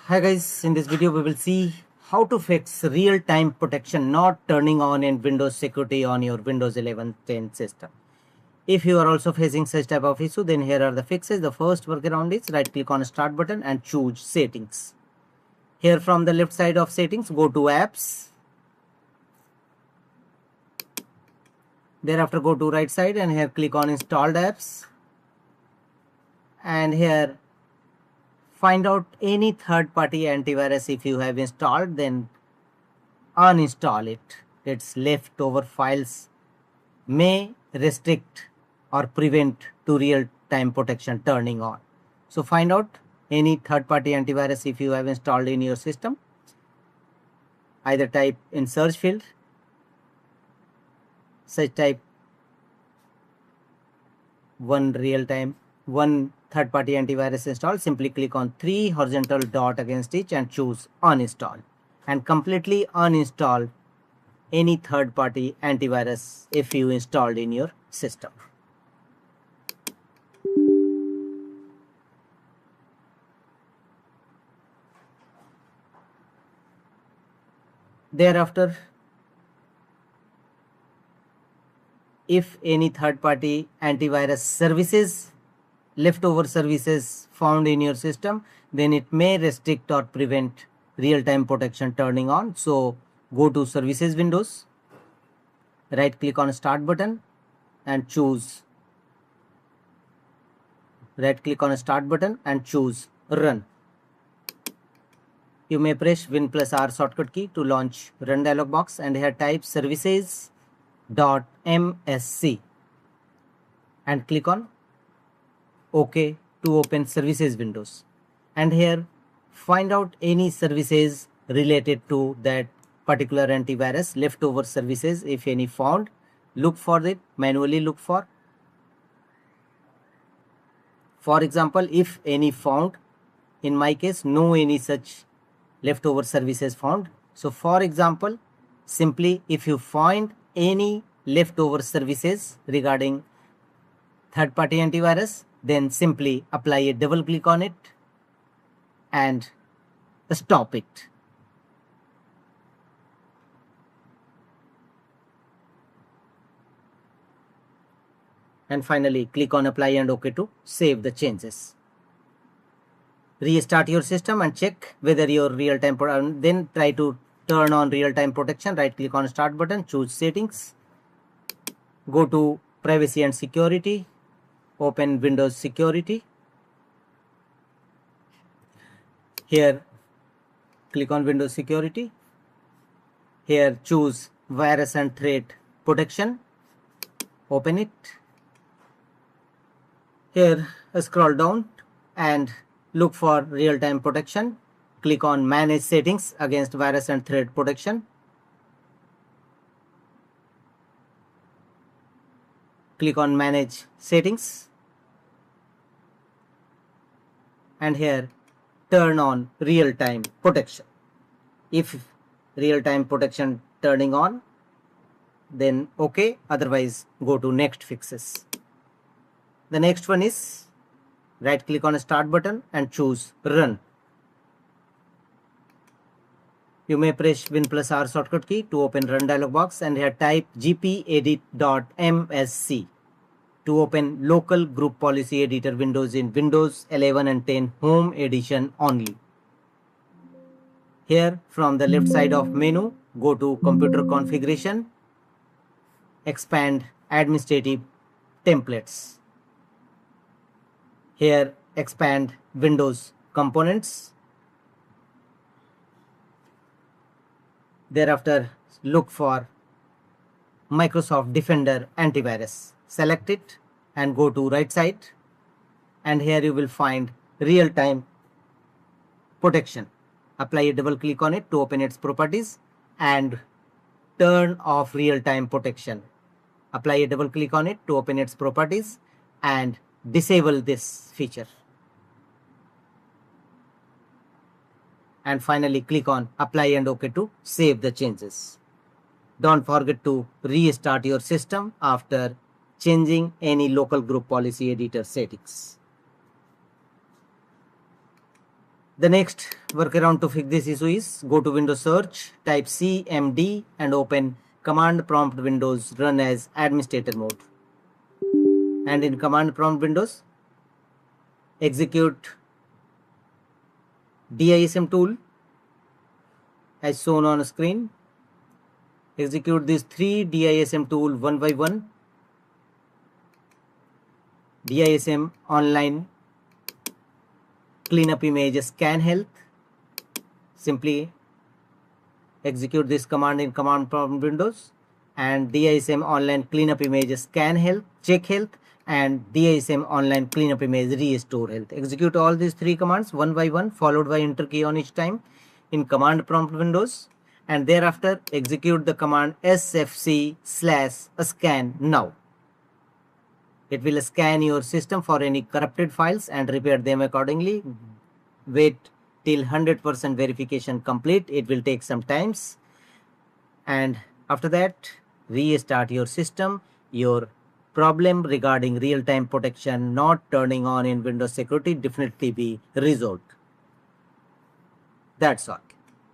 Hi guys, in this video we will see how to fix real-time protection not turning on in Windows security on your Windows 11 10 system. If you are also facing such type of issue, then here are the fixes. The first workaround is right click on start button and choose settings. Here from the left side of settings, go to apps. Thereafter go to right side and here click on installed apps. And here find out any third-party antivirus. If you have installed, then uninstall it. Its leftover files may restrict or prevent to real-time protection turning on. So find out any third-party antivirus if you have installed in your system. Either type in search field, such type one third-party antivirus installed. Simply click on 3 horizontal dot against each and choose uninstall, and completely uninstall any third-party antivirus if you installed in your system. Thereafter, if any third-party antivirus services, leftover services found in your system, then it may restrict or prevent real-time protection turning on. So go to services windows, right click on start button and choose run. You may press Win plus R shortcut key to launch run dialog box and here type services.msc and click on OK to open services windows. And here find out any services related to that particular antivirus, leftover services if any found. Look for it, manually look for. For example, if any found, in my case, no any such leftover services found. So for example, simply if you find any leftover services regarding third-party antivirus, then simply apply a double click on it and stop it. And finally click on apply and OK to save the changes. Restart your system and check whether your real-time then try to turn on real-time protection. Right click on start button, choose settings, go to privacy and security, open Windows security. Here click on Windows security. Here choose virus and threat protection, open it. Here scroll down and look for real-time protection. Click on manage settings against virus and threat protection. Click on manage settings and here turn on real-time protection. If real-time protection turning on, then OK, otherwise go to next fixes. The next one is right click on start button and choose run. You may press Win plus R shortcut key to open run dialog box and here type gpedit.msc to open local group policy editor windows in Windows 11 and 10 home edition only. Here from the left side of menu, go to computer configuration, expand administrative templates. Here expand Windows components. Thereafter look for Microsoft Defender antivirus. Select it and go to right side and here you will find real-time protection. Apply a double click on it to open its properties and turn off real-time protection. Apply a double click on it to open its properties and disable this feature. And finally click on apply and OK to save the changes. Don't forget to restart your system after changing any local group policy editor settings. The next workaround to fix this issue is go to Windows search, type cmd and open command prompt Windows, run as administrator mode. And in command prompt Windows, execute DISM tool as shown on screen. Execute these 3 DISM tool one by one. DISM online cleanup image scan health. Simply execute this command in command prompt Windows, and DISM online cleanup image scan health, check health, and DISM online cleanup image restore health. Execute all these 3 commands one by one, followed by enter key on each time in command prompt Windows, and thereafter execute the command sfc/scan now. It will scan your system for any corrupted files and repair them accordingly. Wait till 100% verification complete. It will take some times, and after that restart your system. Your problem regarding real-time protection not turning on in Windows security definitely be resolved. That's all.